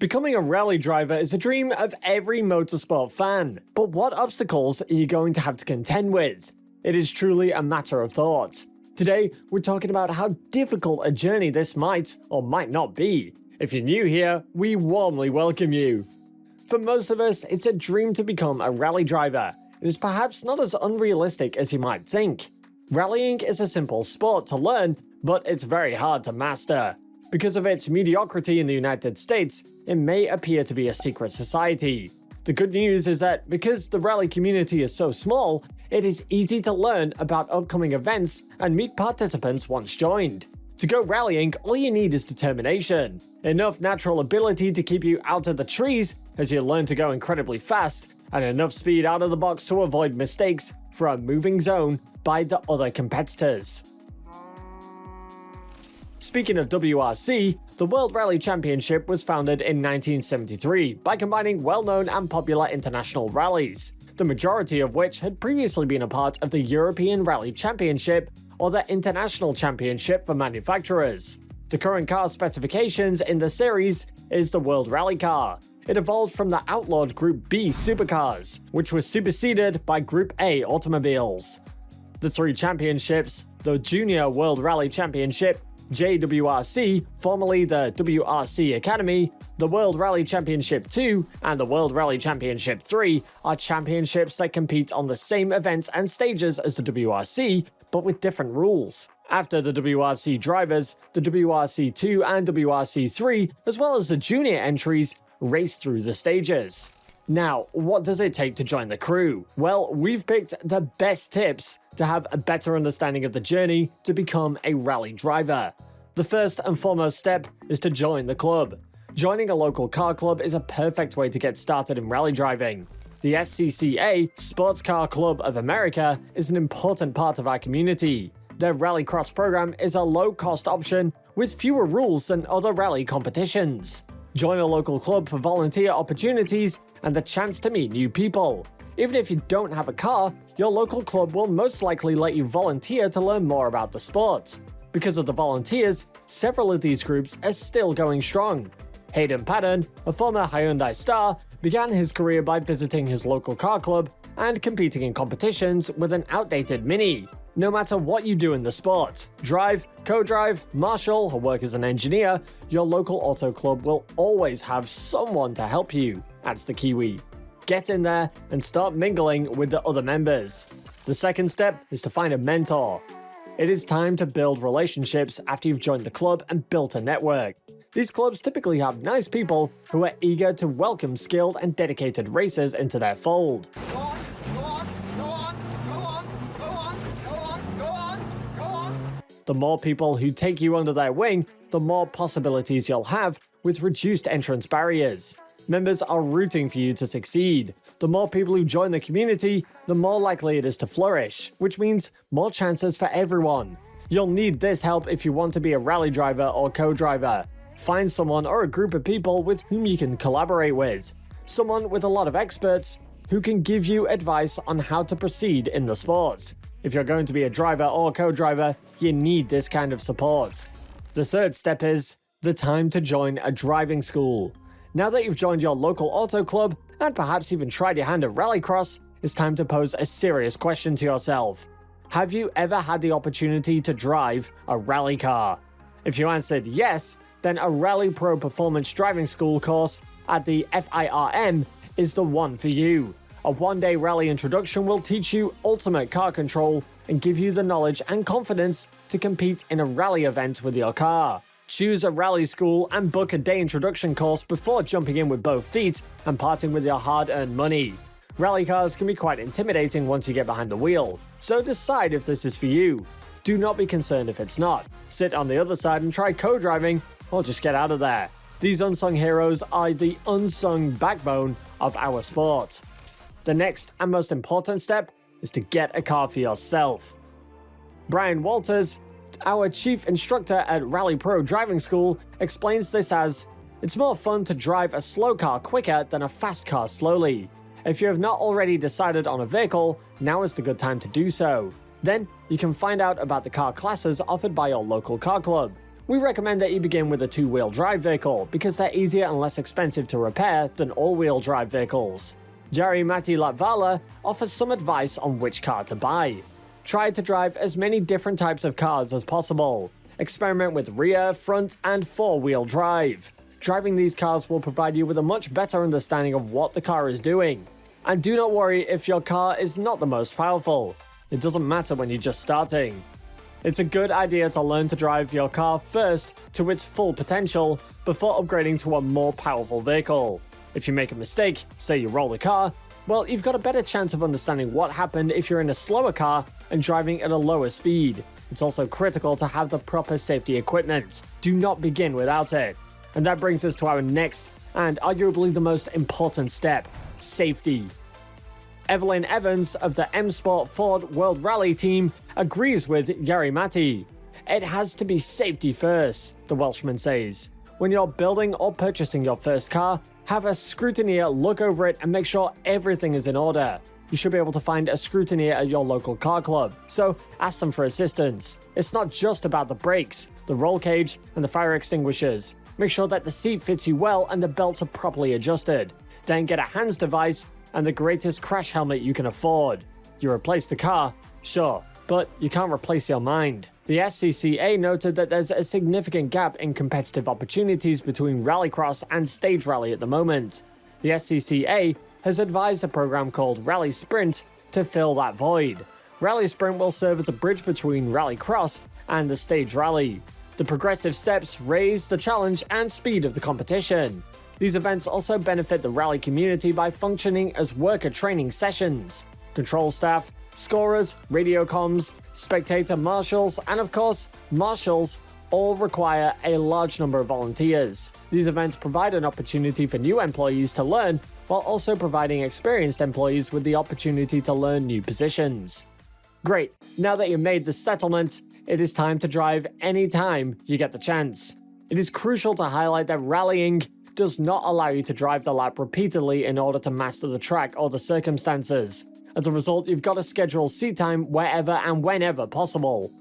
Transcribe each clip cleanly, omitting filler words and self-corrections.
Becoming a rally driver is a dream of every motorsport fan, but what obstacles are you going to have to contend with? It is truly a matter of thought. Today, we're talking about how difficult a journey this might or might not be. If you're new here, we warmly welcome you. For most of us, it's a dream to become a rally driver. It is perhaps not as unrealistic as you might think. Rallying is a simple sport to learn, but it's very hard to master. Because of its mediocrity in the United States, it may appear to be a secret society. The good news is that because the rally community is so small, it is easy to learn about upcoming events and meet participants once joined. To go rallying, all you need is determination, enough natural ability to keep you out of the trees as you learn to go incredibly fast, and enough speed out of the box to avoid mistakes for a moving zone by the other competitors. Speaking of WRC, the World Rally Championship was founded in 1973 by combining well-known and popular international rallies, the majority of which had previously been a part of the European Rally Championship or the International Championship for manufacturers. The current car specifications in the series is the World Rally Car. It evolved from the outlawed Group B supercars, which was superseded by Group A automobiles. The three championships, the Junior World Rally Championship, JWRC, formerly the WRC Academy, the World Rally Championship 2, and the World Rally Championship 3 are championships that compete on the same events and stages as the WRC, but with different rules. After the WRC drivers, the WRC 2 and WRC 3, as well as the junior entries, race through the stages. Now, what does it take to join the crew? Well, we've picked the best tips to have a better understanding of the journey to become a rally driver. The first and foremost step is to join the club. Joining a local car club is a perfect way to get started in rally driving. The SCCA, Sports Car Club of America, is an important part of our community. Their rallycross program is a low-cost option with fewer rules than other rally competitions. Join a local club for volunteer opportunities and the chance to meet new people. Even if you don't have a car, your local club will most likely let you volunteer to learn more about the sport. Because of the volunteers, several of these groups are still going strong. Hayden Paddon, a former Hyundai star, began his career by visiting his local car club and competing in competitions with an outdated Mini. No matter what you do in the sport, drive, co-drive, marshal, or work as an engineer, your local auto club will always have someone to help you. That's the Kiwi. Get in there and start mingling with the other members. The second step is to find a mentor. It is time to build relationships after you've joined the club and built a network. These clubs typically have nice people who are eager to welcome skilled and dedicated racers into their fold. The more people who take you under their wing, the more possibilities you'll have with reduced entrance barriers. Members are rooting for you to succeed. The more people who join the community, the more likely it is to flourish, which means more chances for everyone. You'll need this help if you want to be a rally driver or co-driver. Find someone or a group of people with whom you can collaborate with. Someone with a lot of experts who can give you advice on how to proceed in the sport. If you're going to be a driver or co-driver, you need this kind of support. The third step is the time to join a driving school. Now that you've joined your local auto club and perhaps even tried your hand at rallycross, it's time to pose a serious question to yourself. Have you ever had the opportunity to drive a rally car? If you answered yes, then a Rally Pro Performance Driving School course at the FIRM is the one for you. A one-day rally introduction will teach you ultimate car control and give you the knowledge and confidence to compete in a rally event with your car. Choose a rally school and book a day introduction course before jumping in with both feet and parting with your hard-earned money. Rally cars can be quite intimidating once you get behind the wheel, so decide if this is for you. Do not be concerned if it's not. Sit on the other side and try co-driving, or just get out of there. These unsung heroes are the unsung backbone of our sport. The next and most important step is to get a car for yourself. Brian Walters, our chief instructor at Rally Pro Driving School, explains this as, "It's more fun to drive a slow car quicker than a fast car slowly. If you have not already decided on a vehicle, now is the good time to do so. Then, you can find out about the car classes offered by your local car club. We recommend that you begin with a two-wheel drive vehicle because they're easier and less expensive to repair than all-wheel drive vehicles. Jari Matti Latvala offers some advice on which car to buy. Try to drive as many different types of cars as possible. Experiment with rear, front, and four-wheel drive. Driving these cars will provide you with a much better understanding of what the car is doing. And do not worry if your car is not the most powerful. It doesn't matter when you're just starting. It's a good idea to learn to drive your car first to its full potential before upgrading to a more powerful vehicle. If you make a mistake, say you roll the car, well, you've got a better chance of understanding what happened if you're in a slower car and driving at a lower speed. It's also critical to have the proper safety equipment. Do not begin without it. And that brings us to our next and arguably the most important step: safety. Evelyn Evans of the M Sport Ford World Rally team agrees with Jari Matti. It has to be safety first, the Welshman says. When you're building or purchasing your first car, have a scrutineer look over it and make sure everything is in order. You should be able to find a scrutineer at your local car club, so ask them for assistance. It's not just about the brakes, the roll cage, and the fire extinguishers. Make sure that the seat fits you well and the belts are properly adjusted. Then get a hands device and the greatest crash helmet you can afford. You replace the car, sure, but you can't replace your mind. The SCCA noted that there's a significant gap in competitive opportunities between rallycross and stage rally at the moment. The SCCA has advised a program called Rally Sprint to fill that void. Rally Sprint will serve as a bridge between rallycross and the stage rally. The progressive steps raise the challenge and speed of the competition. These events also benefit the rally community by functioning as worker training sessions. Control staff, scorers, radio comms, spectator marshals, and of course, marshals all require a large number of volunteers. These events provide an opportunity for new employees to learn, while also providing experienced employees with the opportunity to learn new positions. Great, now that you've made the settlement, it is time to drive anytime you get the chance. It is crucial to highlight that rallying does not allow you to drive the lap repeatedly in order to master the track or the circumstances. As a result, you've got to schedule seat time wherever and whenever possible.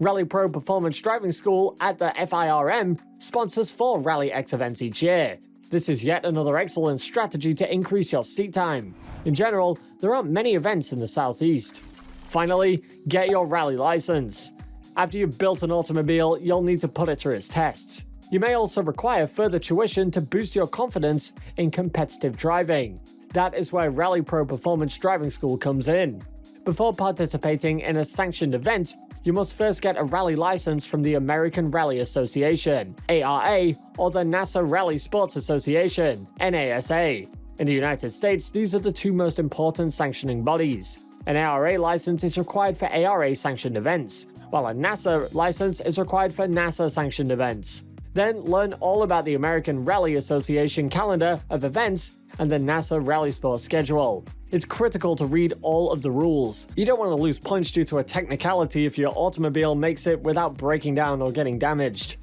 Rally Pro Performance Driving School at the FIRM sponsors 4 Rally X events each year. This is yet another excellent strategy to increase your seat time. In general, there aren't many events in the Southeast. Finally, get your rally license. After you've built an automobile, you'll need to put it through its tests. You may also require further tuition to boost your confidence in competitive driving. That is where Rally Pro Performance Driving School comes in. Before participating in a sanctioned event, you must first get a rally license from the American Rally Association, ARA, or the NASA Rally Sports Association, NASA. In the United States, these are the 2 most important sanctioning bodies. An ARA license is required for ARA-sanctioned events, while a NASA license is required for NASA-sanctioned events. Then learn all about the American Rally Association calendar of events and the NASA Rally Sports schedule. It's critical to read all of the rules. You don't want to lose points due to a technicality if your automobile makes it without breaking down or getting damaged.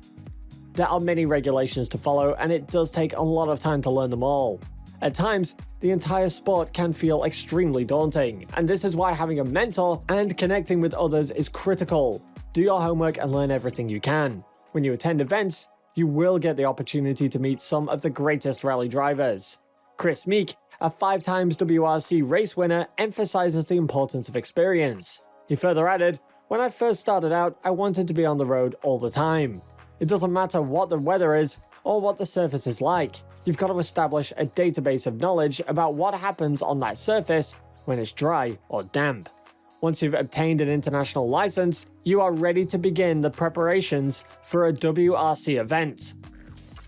There are many regulations to follow, and it does take a lot of time to learn them all. At times, the entire sport can feel extremely daunting, and this is why having a mentor and connecting with others is critical. Do your homework and learn everything you can. When you attend events, you will get the opportunity to meet some of the greatest rally drivers. Chris Meek, a 5 times WRC race winner, emphasizes the importance of experience. He further added, "When I first started out, I wanted to be on the road all the time. It doesn't matter what the weather is or what the surface is like. You've got to establish a database of knowledge about what happens on that surface when it's dry or damp. Once you've obtained an international license, you are ready to begin the preparations for a WRC event.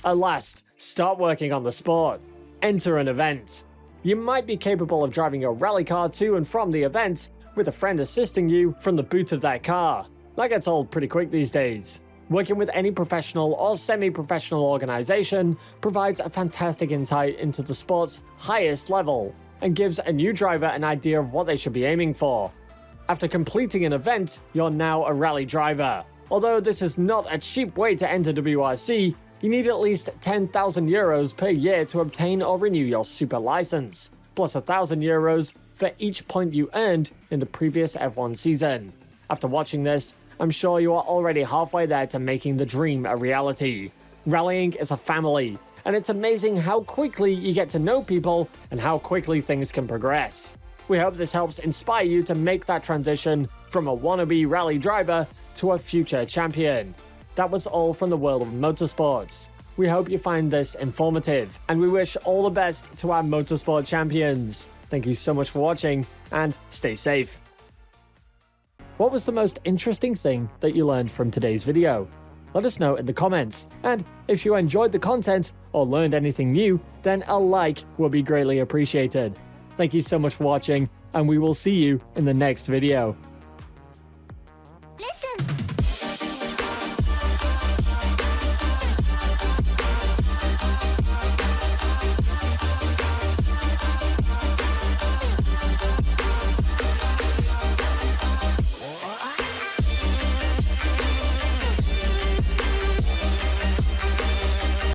At last, start working on the sport. Enter an event. You might be capable of driving your rally car to and from the event with a friend assisting you from the boot of that car. That gets old pretty quick these days. Working with any professional or semi-professional organization provides a fantastic insight into the sport's highest level and gives a new driver an idea of what they should be aiming for. After completing an event, you're now a rally driver. Although this is not a cheap way to enter WRC, you need at least €10,000 per year to obtain or renew your super license, plus €1,000 for each point you earned in the previous F1 season. After watching this, I'm sure you are already halfway there to making the dream a reality. Rallying is a family, and it's amazing how quickly you get to know people and how quickly things can progress. We hope this helps inspire you to make that transition from a wannabe rally driver to a future champion. That was all from the world of motorsports. We hope you find this informative, and we wish all the best to our motorsport champions. Thank you so much for watching, and stay safe. What was the most interesting thing that you learned from today's video? Let us know in the comments, and if you enjoyed the content or learned anything new, then a like will be greatly appreciated. Thank you so much for watching, and we will see you in the next video.